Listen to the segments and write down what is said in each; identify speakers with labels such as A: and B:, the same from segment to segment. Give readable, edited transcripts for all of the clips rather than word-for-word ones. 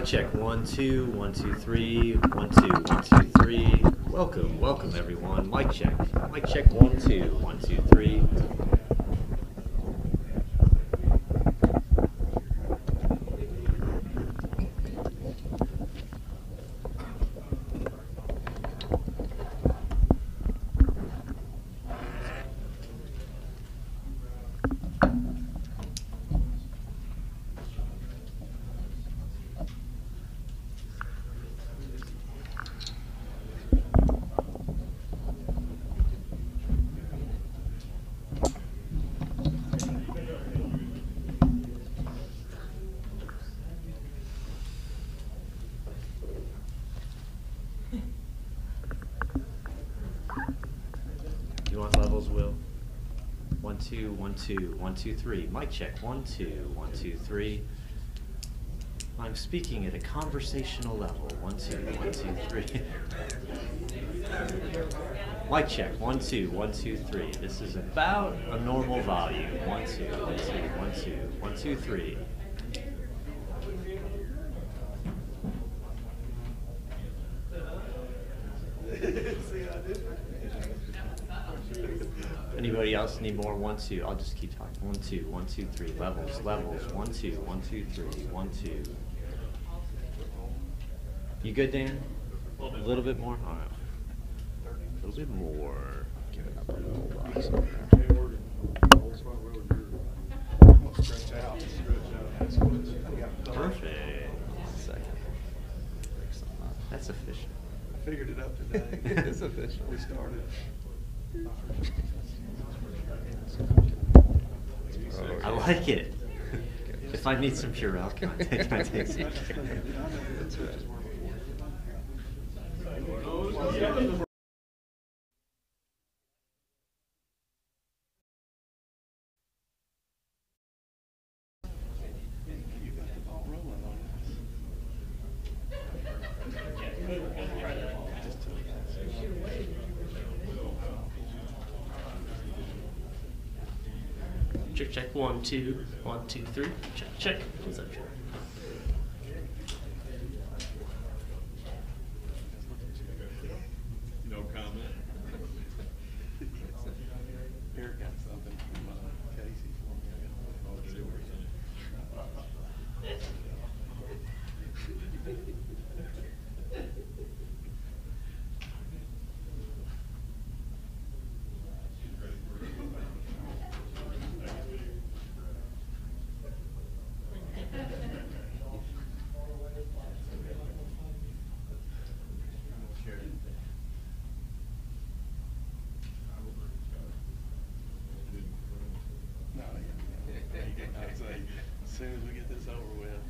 A: check 1 2 1 2 3 1 2 1 2 3. Welcome everyone. Mic check 1 2 1 2 3. You want levels, Will? 1 2 1 2 1 2 3. Mic check 1 2 1 2 3. I'm speaking at a conversational level. 1 2 1 2 3. Mic check 1 2 1 2 3. This is about a normal volume. 1 2 1 2 1 2 1 2 3. Anybody else need more? 1 2. I'll just keep talking. 1 2 1 2 3. Levels. 1 2 1 2 3 1 2. You good, Dan? A little bit more? All right. A little bit more.
B: Give it up a little box.
A: Perfect. That's efficient.
C: I figured it out today.
B: It's official.
C: We started.
A: I like it. If I need some Purell, can I take some?
C: You got the ball rolling on
D: Check 1 2 1 2 3. Check. What's up, Joe?
C: No comment. Eric got something from Casey for me. No, I'd say as soon as we get this over with.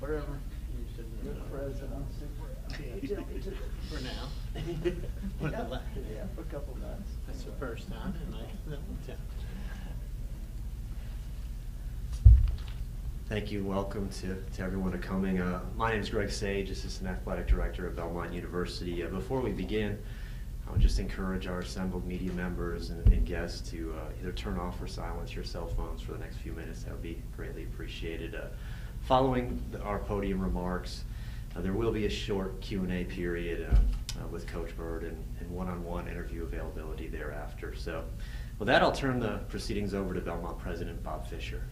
C: Wherever. You should for now.
E: Yeah, for a couple months.
C: That's the first time in like yeah.
A: Thank you. Welcome to everyone coming. My name is Greg Sage, Assistant Athletic Director of Belmont University. Before we begin, I would just encourage our assembled media members and guests to either turn off or silence your cell phones for the next few minutes. That would be greatly appreciated. Following our podium remarks, there will be a short Q&A period with Coach Byrd and one-on-one interview availability thereafter. So with that, I'll turn the proceedings over to Belmont President Bob Fisher.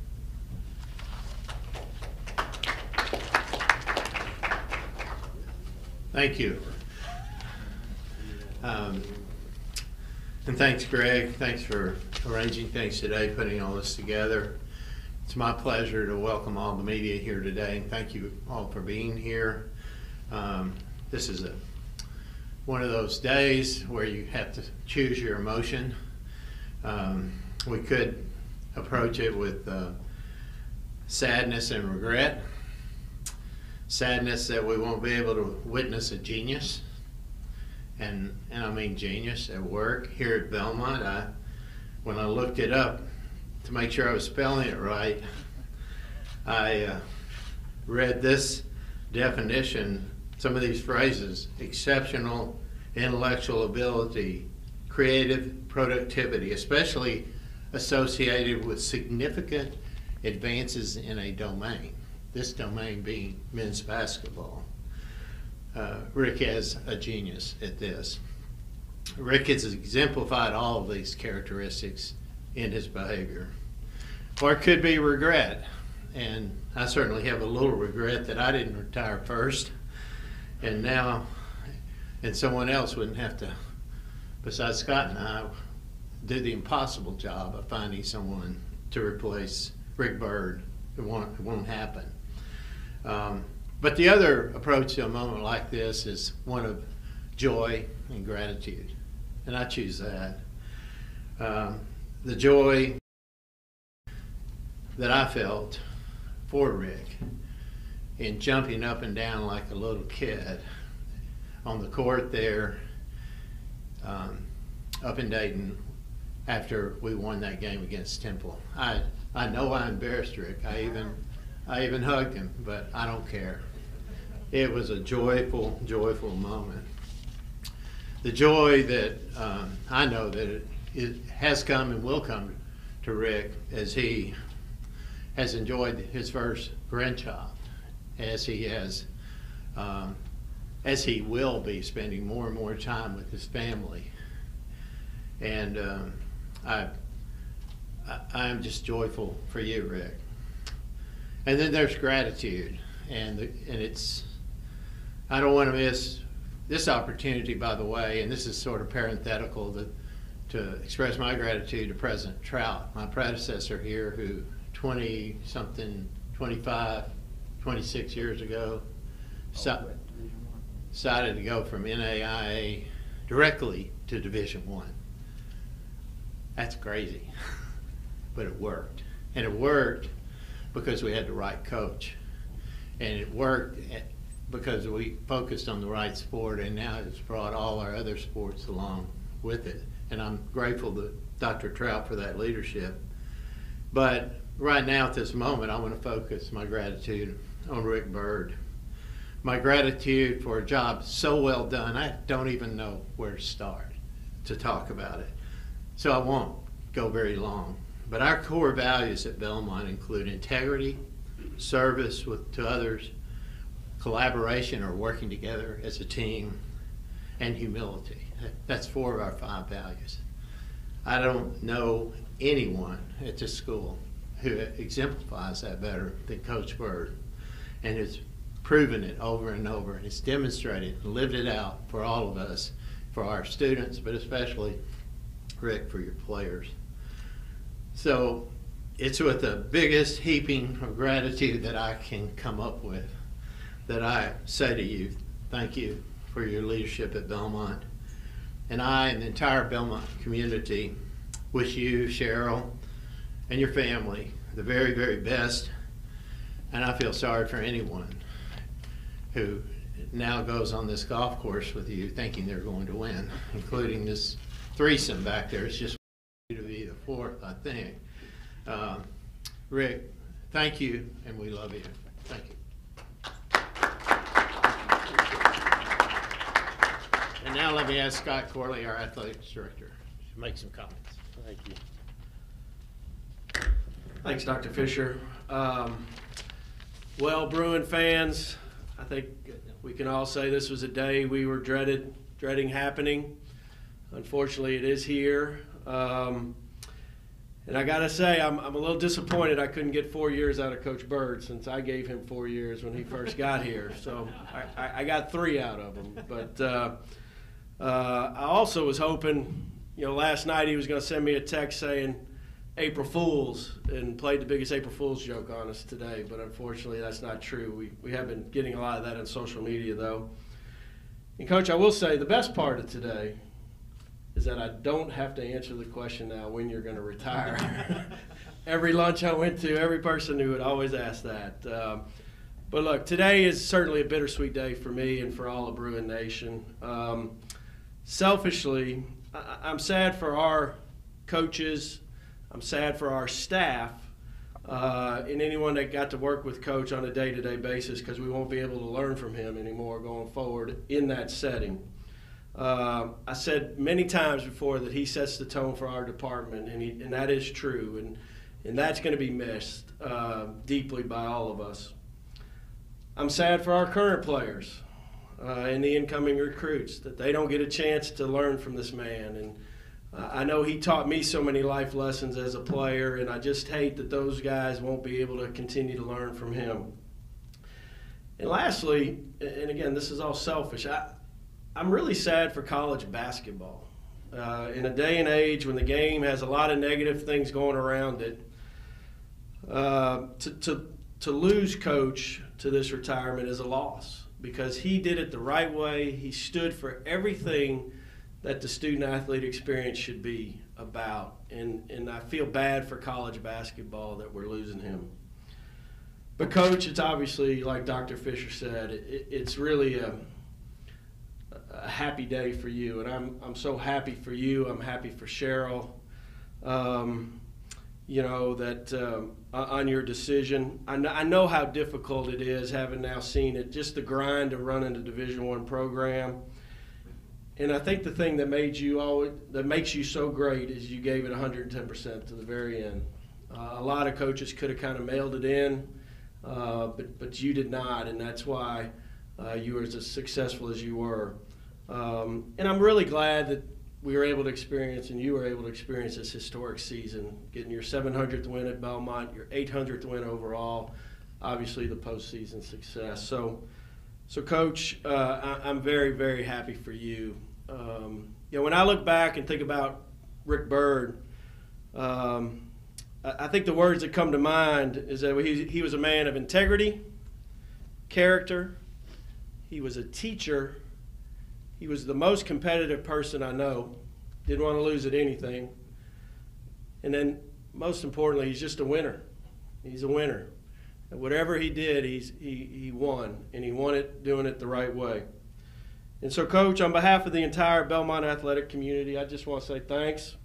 F: Thank you. And thanks, Greg. Thanks for arranging things today, putting all this together. It's my pleasure to welcome all the media here today, and thank you all for being here. This is one of those days where you have to choose your emotion. We could approach it with sadness and regret. Sadness that we won't be able to witness a genius, and I mean genius at work here at Belmont. When I looked it up to make sure I was spelling it right, I read this definition, some of these phrases: exceptional intellectual ability, creative productivity, especially associated with significant advances in a domain. This domain being men's basketball. Rick is a genius at this. Rick has exemplified all of these characteristics in his behavior. Or it could be regret. And I certainly have a little regret that I didn't retire first. And now, and someone else wouldn't have to, besides Scott and I, do the impossible job of finding someone to replace Rick Byrd. It won't happen. But the other approach to a moment like this is one of joy and gratitude, and I choose that. The joy that I felt for Rick in jumping up and down like a little kid on the court there up in Dayton after we won that game against Temple. I know I embarrassed Rick. I even hugged him, but I don't care. It was a joyful, joyful moment. The joy that I know that it has come and will come to Rick as he has enjoyed his first grandchild, as he will be spending more and more time with his family. And I'm just joyful for you, Rick. And then there's gratitude, and it's, I don't want to miss this opportunity, by the way, and this is sort of parenthetical, to express my gratitude to President Trout, my predecessor here, who 20-something, 25, 26 years ago, decided to go from NAIA directly to Division I. That's crazy, but it worked. And it worked because we had the right coach. And it worked because we focused on the right sport, and now it's brought all our other sports along with it. And I'm grateful to Dr. Trout for that leadership. But right now at this moment, I want to focus my gratitude on Rick Byrd. My gratitude for a job so well done, I don't even know where to start to talk about it. So I won't go very long. But our core values at Belmont include integrity, service to others, collaboration or working together as a team, and humility. That's 4 of our 5 values. I don't know anyone at this school who exemplifies that better than Coach Byrd, and has proven it over and over, and it's demonstrated and lived it out for all of us, for our students, but especially Rick, for your players. So it's with the biggest heaping of gratitude that I can come up with that I say to you, thank you for your leadership at Belmont. And I and the entire Belmont community wish you, Cheryl, and your family the very, very best. And I feel sorry for anyone who now goes on this golf course with you thinking they're going to win, including this threesome back there. It's just to be the fourth, I think. Rick, thank you, and we love you. Thank you. And now let me ask Scott Corley, our athletics director, to make some comments.
G: Thank you.
H: Thanks, Dr. Fisher. Well, Bruin fans, I think we can all say this was a day we were dreading happening. Unfortunately, it is here. And I got to say, I'm a little disappointed I couldn't get 4 years out of Coach Byrd, since I gave him 4 years when he first got here. So I got 3 out of him. But I also was hoping, last night he was going to send me a text saying April Fools and played the biggest April Fools joke on us today. But unfortunately, that's not true. We have been getting a lot of that on social media, though. And, Coach, I will say the best part of today is that I don't have to answer the question now when you're going to retire. Every lunch I went to, every person who would always ask that. But look, today is certainly a bittersweet day for me and for all of Bruin Nation. Selfishly, I'm sad for our coaches. I'm sad for our staff and anyone that got to work with Coach on a day-to-day basis, because we won't be able to learn from him anymore going forward in that setting. I said many times before that he sets the tone for our department, and that is true, and that's going to be missed deeply by all of us. I'm sad for our current players and the incoming recruits, that they don't get a chance to learn from this man. And I know he taught me so many life lessons as a player, and I just hate that those guys won't be able to continue to learn from him. And lastly, and again, this is all selfish, I'm really sad for college basketball. In a day and age when the game has a lot of negative things going around it, to lose Coach to this retirement is a loss, because he did it the right way. He stood for everything that the student-athlete experience should be about. And I feel bad for college basketball that we're losing him. But, Coach, it's obviously, like Dr. Fisher said, it's really a happy day for you, and I'm so happy for you. I'm happy for Cheryl, that on your decision. I know how difficult it is, having now seen it, just the grind of running a Division I program. And I think the thing that makes you so great is you gave it 110% to the very end. A lot of coaches could have kind of mailed it in, but you did not, and that's why you were as successful as you were. And I'm really glad that we were able to experience, and you were able to experience, this historic season, getting your 700th win at Belmont, your 800th win overall, obviously the postseason success. So Coach, I'm very, very happy for you. When I look back and think about Rick Byrd, I think the words that come to mind is that he was a man of integrity, character. He was a teacher. He was the most competitive person I know. Didn't want to lose at anything. And then, most importantly, he's just a winner. He's a winner. And whatever he did, he won, and he won it doing it the right way. And so, Coach, on behalf of the entire Belmont athletic community, I just want to say thanks.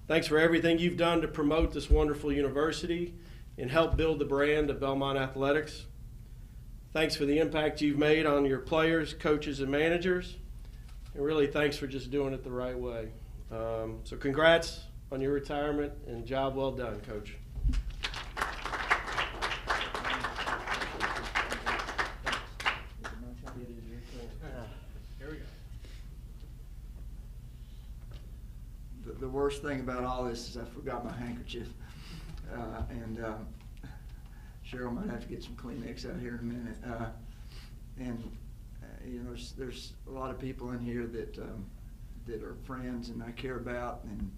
H: Thanks for everything you've done to promote this wonderful university and help build the brand of Belmont athletics. Thanks for the impact you've made on your players, coaches, and managers. And really, thanks for just doing it the right way. So congrats on your retirement, and job well done, Coach.
E: Here we go. The worst thing about all this is I forgot my handkerchief. Cheryl might have to get some Kleenex out here in a minute. There's a lot of people in here that are friends and I care about, and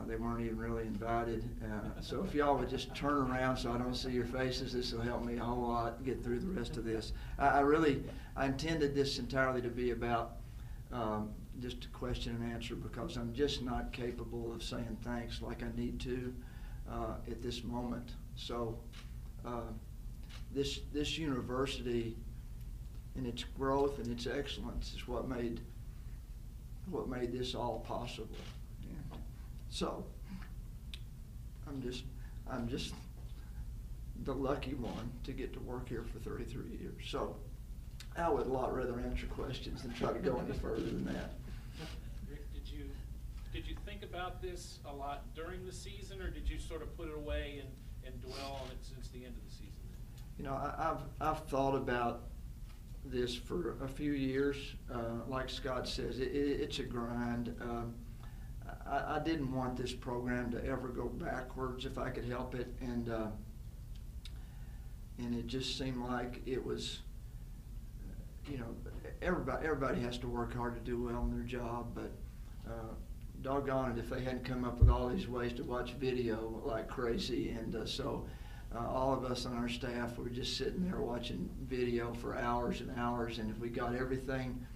E: they weren't even really invited. So if y'all would just turn around so I don't see your faces, this will help me a whole lot get through the rest of this. I intended this entirely to be about just a question and answer, because I'm just not capable of saying thanks like I need to at this moment. So this university and its growth and its excellence is what made this all possible. And so I'm just the lucky one to get to work here for 33 years. So I would a lot rather answer questions than try to go any further than that.
G: Rick, did you think about this a lot during the season, or did you sort of put it away and dwell on it since the end of the season?
E: You know, I've thought about this for a few years. Like Scott says, it's a grind. I didn't want this program to ever go backwards if I could help it, and it just seemed like it was, you know, everybody has to work hard to do well in their job, but doggone it if they hadn't come up with all these ways to watch video like crazy. And so all of us on our staff were just sitting there watching video for hours and hours, and if we got everything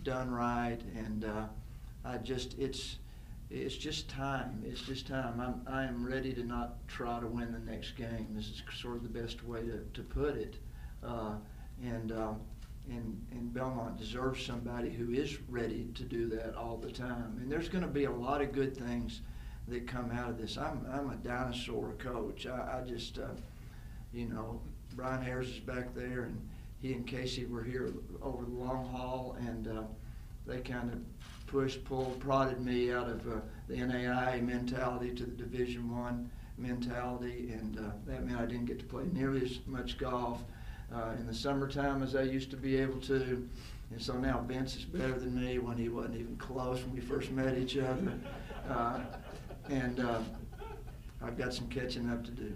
E: done right, and it's just time. It's just time. I am ready to not try to win the next game. This is sort of the best way to put it. And Belmont deserves somebody who is ready to do that all the time. And there's going to be a lot of good things that come out of this. I'm a dinosaur coach. I just, you know, Brian Harris is back there, and he and Casey were here over the long haul, and they kind of pushed, pulled, prodded me out of the NAIA mentality to the Division I mentality, and that meant I didn't get to play nearly as much golf in the summertime as I used to be able to. And so now Vince is better than me when he wasn't even close when we first met each other. And I've got some catching up to do.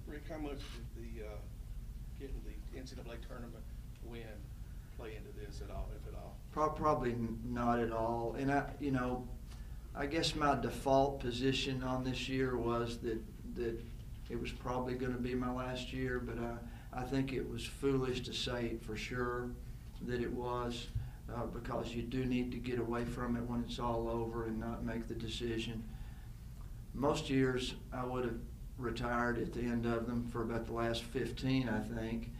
C: Rick, how much did getting the NCAA tournament win play into this at all, if at all?
E: Probably not at all. And I guess my default position on this year was that it was probably going to be my last year, but I think it was foolish to say for sure that it was, because you do need to get away from it when it's all over and not make the decision. Most years I would have retired at the end of them for about the last 15, I think.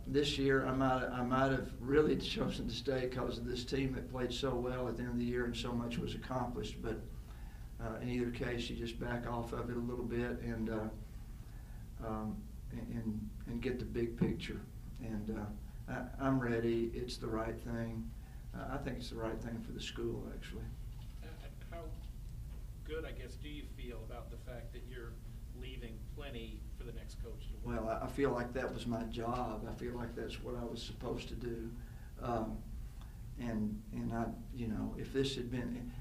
E: This year I might have really chosen to stay because of this team that played so well at the end of the year and so much was accomplished. But in either case, you just back off of it a little bit and get the big picture. And I'm ready. It's the right thing. I think it's the right thing for the school, actually.
G: How good, I guess, do you feel about the fact that you're leaving plenty for the next coach to work?
E: Well, I feel like that was my job. I feel like that's what I was supposed to do. And I, you know, if this had been,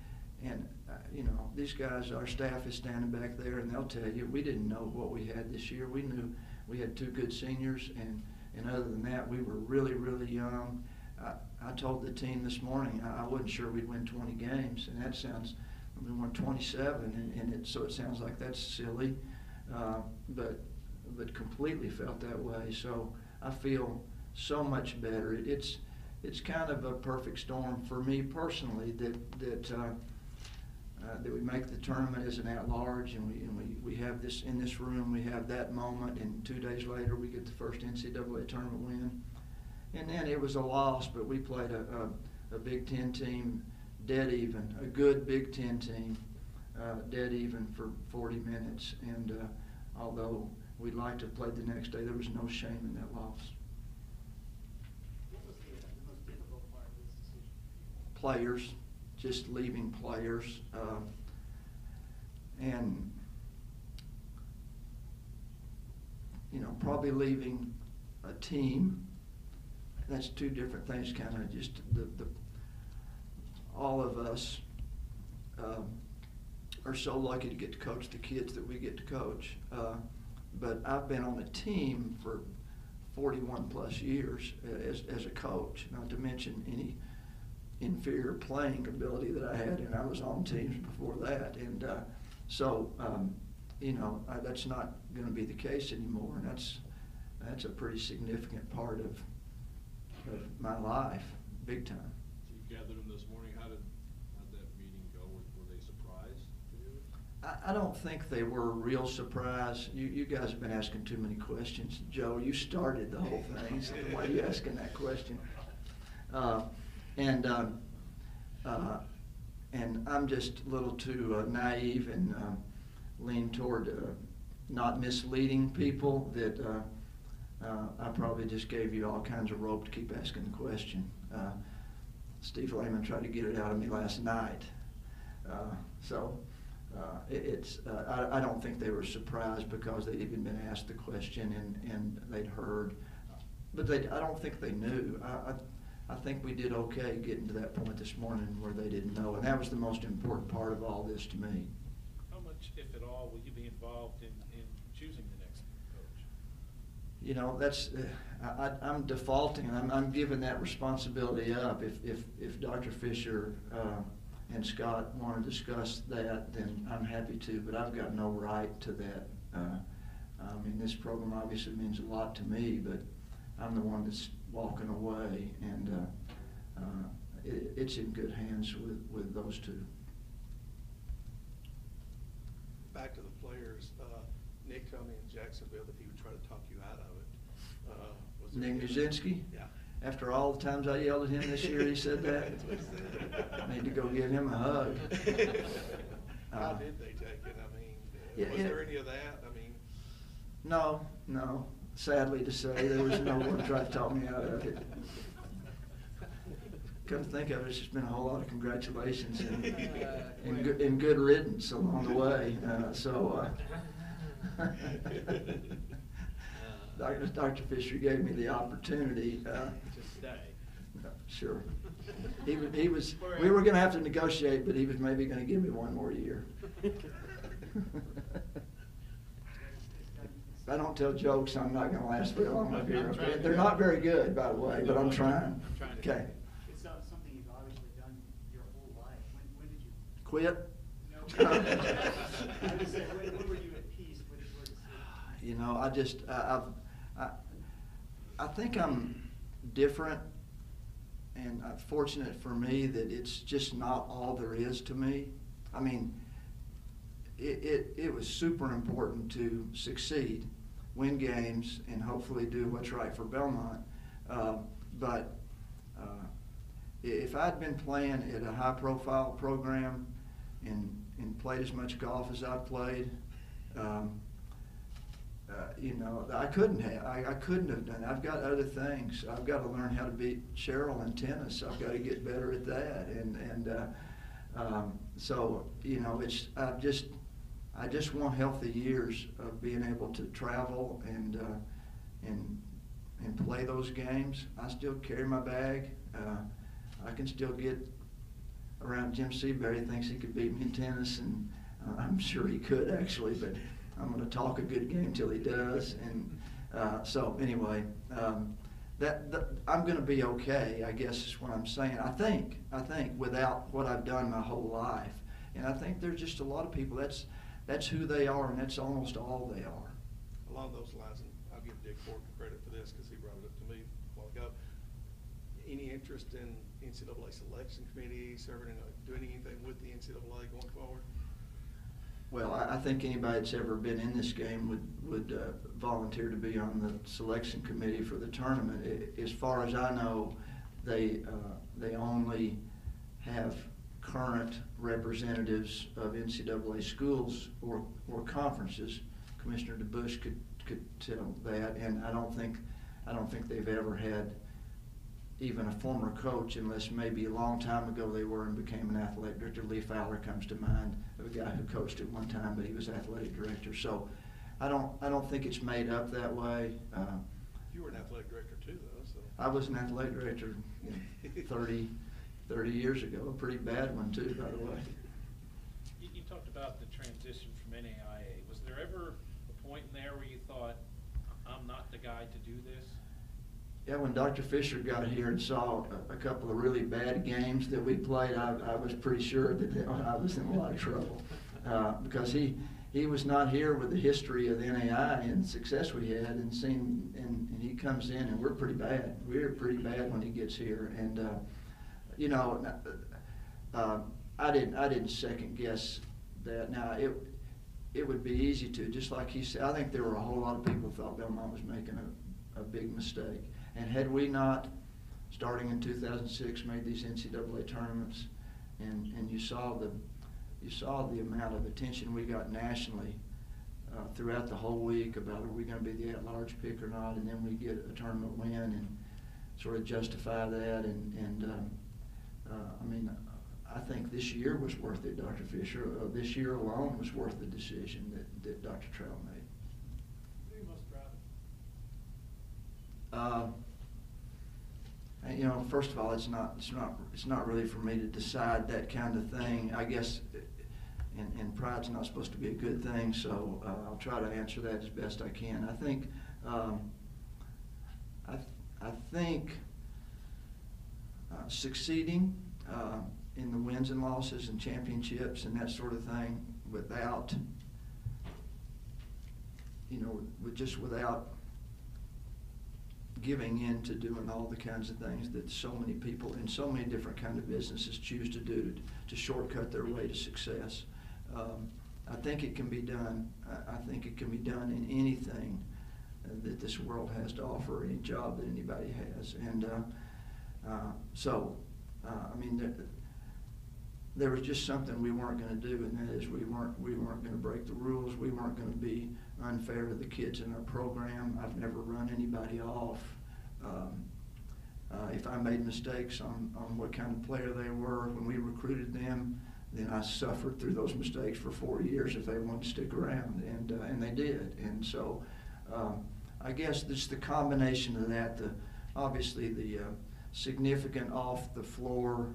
E: and you know, these guys, our staff is standing back there, and they'll tell you we didn't know what we had this year. We knew we had 2 good seniors, and other than that, we were really, really young. I told the team this morning I wasn't sure we'd win 20 games, and that sounds, we won 27, and so it sounds like that's silly, but completely felt that way. So I feel so much better. It's kind of a perfect storm for me personally that we make the tournament as an at-large, and we have this in this room. We have that moment, and 2 days later we get the first NCAA tournament win. And then it was a loss, but we played a Big Ten team dead even, a good Big Ten team dead even for 40 minutes. And although we'd like to have played the next day, there was no shame in that loss.
G: What was the most difficult part of this decision?
E: Players, just leaving players, and you know, probably leaving a team. That's 2 different things. Kind of just all of us are so lucky to get to coach the kids that we get to coach. But I've been on a team for 41 plus years as a coach, not to mention any inferior playing ability that I had, and I was on teams before that. And so, you know, that's not going to be the case anymore, and that's a pretty significant part of my life, big time.
I: You gathered them this morning. How did that meeting go? Were they surprised to do it?
E: I don't think they were a real surprise. You guys have been asking too many questions. Joe, you started the whole thing, so why are you asking that question? And I'm just a little too naive and lean toward not misleading people that I probably just gave you all kinds of rope to keep asking the question. Steve Lehman tried to get it out of me last night. I don't think they were surprised because they'd even been asked the question and they'd heard, but I don't think they knew. I think we did okay getting to that point this morning where they didn't know, and that was the most important part of all this to me.
G: How much, if at all, will you be involved in choosing the next coach?
E: You know, that's I'm defaulting. I'm giving that responsibility up. If Dr. Fisher and Scott want to discuss that, then I'm happy to. But I've got no right to that. I mean, this program obviously means a lot to me, but I'm the one that's walking away, and it's in good hands with those two.
C: Back to the players, Nick told me in Jacksonville that he would try to talk you out of it. Was there
E: Nick
C: any-
E: Muszynski?
C: Yeah.
E: After all the times I yelled at him this year, he said that?
C: That's what he said.
E: I need to go give him a hug.
C: How did they take it? I mean,
E: Yeah,
C: was there any of that? I mean,
E: No. Sadly to say, there was no one trying to talk me out of it. Come to think of it, it's just been a whole lot of congratulations and good riddance along the way. Dr. Fisher gave me the opportunity.
G: To stay.
E: Sure. We were going to have to negotiate, but he was maybe going to give me one more year. If I don't tell jokes, I'm not going to last very long up here. They're not very good, by the way, but I'm trying. Okay.
I: It's not something you've obviously done your whole life. When did you
E: Quit?
I: No. I would say, when were you at peace with your decision?
E: You know, I think I'm different, and fortunate for me that it's just not all there is to me. I mean, it was super important to succeed, win games, and hopefully do what's right for Belmont. But if I'd been playing at a high-profile program and played as much golf as I've played, you know, I couldn't have done it. I've got other things. I've got to learn how to beat Cheryl in tennis. I've got to get better at that. So, you know, I just want healthy years of being able to travel and play those games. I still carry my bag. I can still get around. Jim Seabury thinks he could beat me in tennis, and I'm sure he could actually, but I'm going to talk a good game till he does. And so anyway, I'm going to be okay, I guess is what I'm saying. I think without what I've done my whole life, and I think there's just a lot of people, that's who they are, and that's almost all they are.
C: along those lines, and I'll give Dick Fork credit for this because he brought it up to me a while ago. Any interest in NCAA selection committee, serving, doing anything with the NCAA going forward?
E: Well, I think anybody that's ever been in this game would volunteer to be on the selection committee for the tournament. As far as I know, they only have current representatives of NCAA schools or conferences. Commissioner DeBush could tell that, and I don't think they've ever had even a former coach, unless maybe a long time ago they were and became an athletic director. Lee Fowler comes to mind, of a guy who coached at one time, but he was athletic director. So I don't think it's made up that way.
C: You were an athletic director too, though. So
E: I was an athletic director 30 years ago, a pretty bad one too, by the way.
G: You talked about the transition from NAIA. Was there ever a point in there where you thought, I'm not the guy to do this?
E: Yeah, when Dr. Fisher got here and saw a couple of really bad games that we played, I was pretty sure that I was in a lot of trouble because he was not here with the history of the NAI and success we had, and he comes in and we're pretty bad. We're pretty bad when he gets here, and I didn't second guess that. Now it would be easy to, just like he said, I think there were a whole lot of people who thought Belmont was making a big mistake. And had we not, starting in 2006, made these NCAA tournaments, and you saw the amount of attention we got nationally throughout the whole week about are we going to be the at-large pick or not, and then we get a tournament win and sort of justify that. I mean, I think this year was worth it, Dr. Fisher. This year alone was worth the decision that Dr. Trell made.
I: Who are you most proud of?
E: You know, first of all, it's not really for me to decide that kind of thing. I guess, and pride's not supposed to be a good thing, so I'll try to answer that as best I can. I think succeeding in the wins and losses and championships and that sort of thing without, without giving in to doing all the kinds of things that so many people in so many different kind of businesses choose to do to shortcut their way to success. I think it can be done. I think it can be done in anything that this world has to offer, any job that anybody has. And I mean, there was just something we weren't going to do, and that is we weren't going to break the rules. We weren't going to be unfair to the kids in our program. I've never run anybody off. If I made mistakes on what kind of player they were when we recruited them, then I suffered through those mistakes for 4 years if they wanted to stick around, and they did. And so I guess this the combination of that, obviously the significant off the floor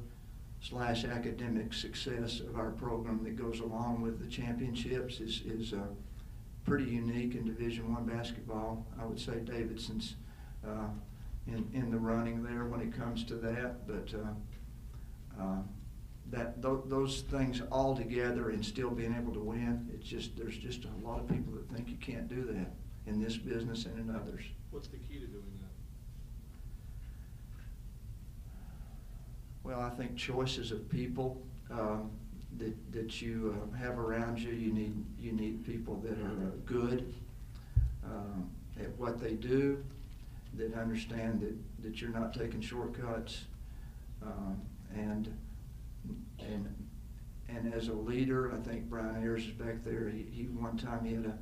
E: / academic success of our program that goes along with the championships is pretty unique in Division I basketball. I would say Davidson's in the running there when it comes to that, but those things all together and still being able to win, there's just a lot of people that think you can't do that in this business and in others.
C: What's the key to doing that?
E: Well, I think choices of people that you have around you. You need people that are good at what they do, that understand that you're not taking shortcuts, and as a leader, I think Brian Ayers is back there. He one time he had a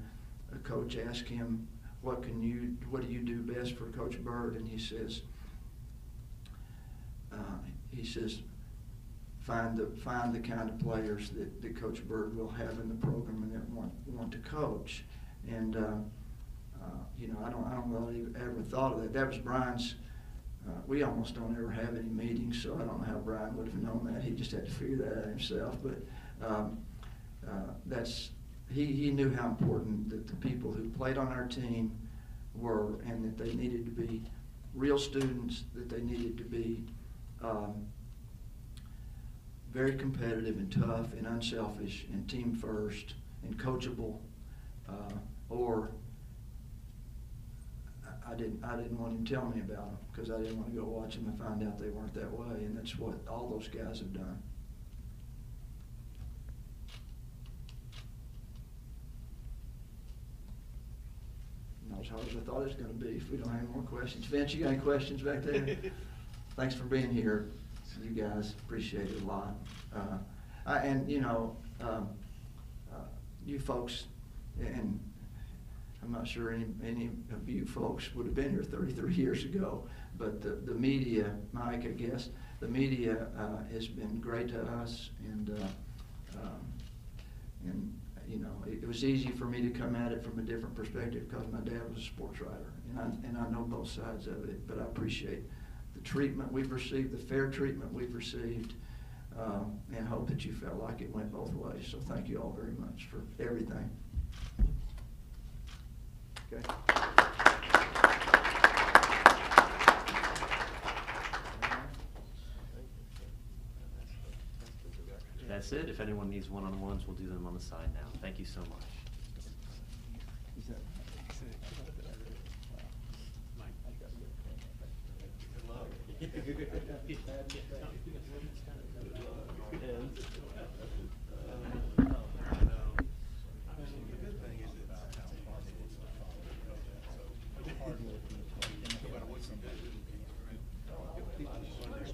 E: coach ask him, what do you do best for Coach Byrd? And he says, find the kind of players that Coach Byrd will have in the program and that want to coach. And I don't know that he ever thought of that. That was Brian's. We almost don't ever have any meetings, so I don't know how Brian would have known that. He just had to figure that out himself. But he knew how important that the people who played on our team were, and that they needed to be real students, that they needed to be very competitive and tough and unselfish and team first and coachable, or I didn't want him to tell me about them because I didn't want to go watch them and find out they weren't that way, and that's what all those guys have done. Not as hard as I thought it was going to be if we don't have any more questions. Vince, you got any questions back there? Thanks for being here, you guys. Appreciate it a lot. You folks, and I'm not sure any of you folks would have been here 33 years ago, but the media, Mike, I guess, the media has been great to us, and it was easy for me to come at it from a different perspective because my dad was a sports writer, and I know both sides of it, but I appreciate the treatment we've received, the fair treatment we've received, and hope that you felt like it went both ways. So thank you all very much for everything. Okay.
A: That's it. If anyone needs one-on-ones, we'll do them on the side now. Thank you so much.
C: Good luck.